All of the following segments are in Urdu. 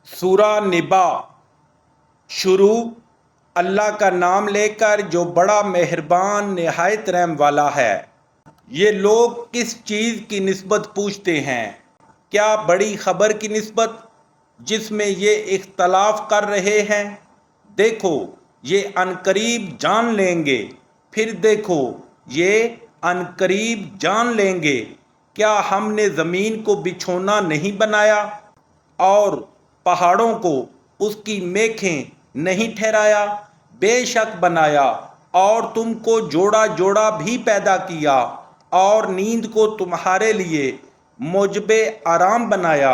سورہ نبا شروع اللہ کا نام لے کر جو بڑا مہربان نہایت رحم والا ہے۔ یہ لوگ کس چیز کی نسبت پوچھتے ہیں؟ کیا بڑی خبر کی نسبت جس میں یہ اختلاف کر رہے ہیں؟ دیکھو یہ عنقریب جان لیں گے، پھر دیکھو یہ عنقریب جان لیں گے۔ کیا ہم نے زمین کو بچھونا نہیں بنایا اور پہاڑوں کو اس کی میخیں نہیں ٹھہرایا؟ بے شک بنایا، اور تم کو جوڑا جوڑا بھی پیدا کیا، اور نیند کو تمہارے لیے موجب آرام بنایا،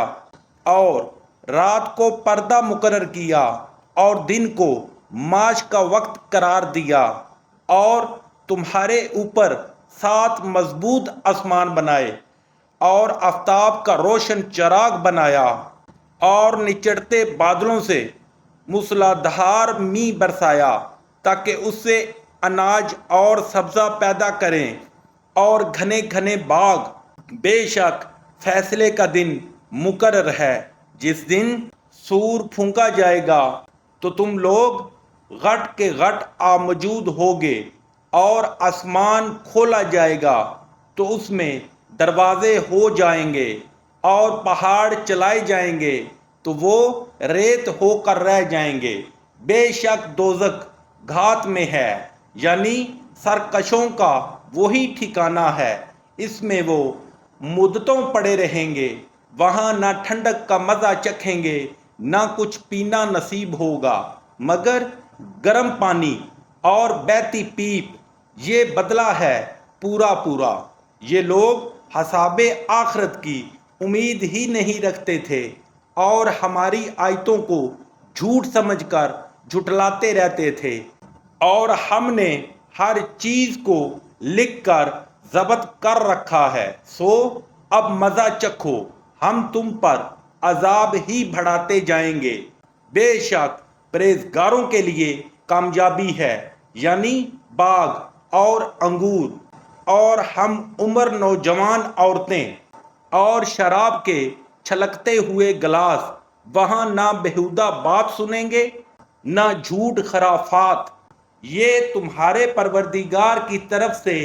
اور رات کو پردہ مقرر کیا، اور دن کو معاش کا وقت قرار دیا، اور تمہارے اوپر 7 مضبوط آسمان بنائے، اور آفتاب کا روشن چراغ بنایا، اور نچڑتے بادلوں سے موسلادھار می برسایا تاکہ اس سے اناج اور سبزہ پیدا کریں، اور گھنے گھنے باغ۔ بے شک فیصلے کا دن مقرر ہے، جس دن سور پھونکا جائے گا تو تم لوگ غٹ کے غٹ موجود ہوگے، اور آسمان کھولا جائے گا تو اس میں دروازے ہو جائیں گے، اور پہاڑ چلائے جائیں گے تو وہ ریت ہو کر رہ جائیں گے۔ بے شک دوزخ گھات میں ہے، یعنی سرکشوں کا وہی ٹھکانہ ہے، اس میں وہ مدتوں پڑے رہیں گے، وہاں نہ ٹھنڈک کا مزہ چکھیں گے، نہ کچھ پینا نصیب ہوگا مگر گرم پانی اور بہتی پیپ۔ یہ بدلہ ہے پورا پورا۔ یہ لوگ حساب آخرت کی امید ہی نہیں رکھتے تھے، اور ہماری آیتوں کو جھوٹ سمجھ کر جھٹلاتے رہتے تھے، اور ہم نے ہر چیز کو لکھ کر ضبط کر رکھا ہے، سو اب مزہ چکھو، ہم تم پر عذاب ہی بڑھاتے جائیں گے۔ بے شک پرہیزگاروں کے لیے کامیابی ہے، یعنی باغ اور انگور، اور ہم عمر نوجوان عورتیں، اور شراب کے چھلکتے ہوئے گلاس۔ وہاں نہ بیہودہ بات سنیں گے نہ جھوٹ خرافات۔ یہ تمہارے پروردگار کی طرف سے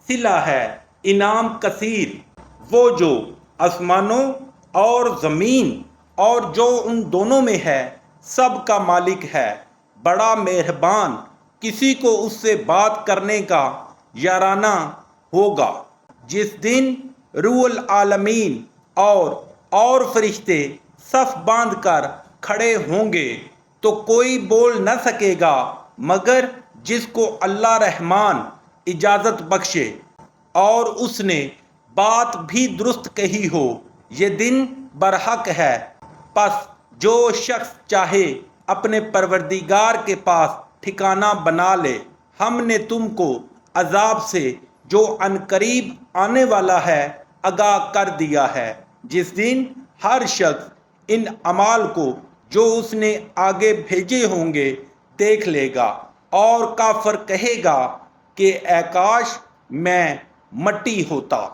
صلہ ہے، انعام کثیر۔ وہ جو آسمانوں اور زمین اور جو ان دونوں میں ہے سب کا مالک ہے، بڑا مہربان، کسی کو اس سے بات کرنے کا یارانہ ہوگا۔ جس دن روح العالمین اور فرشتے صف باندھ کر کھڑے ہوں گے تو کوئی بول نہ سکے گا مگر جس کو اللہ رحمان اجازت بخشے، اور اس نے بات بھی درست کہی ہو۔ یہ دن برحق ہے، پس جو شخص چاہے اپنے پروردگار کے پاس ٹھکانہ بنا لے۔ ہم نے تم کو عذاب سے جو عنقریب آنے والا ہے آگاہ کر دیا ہے، جس دن ہر شخص ان اعمال کو جو اس نے آگے بھیجے ہوں گے دیکھ لے گا، اور کافر کہے گا کہ اے کاش میں مٹی ہوتا۔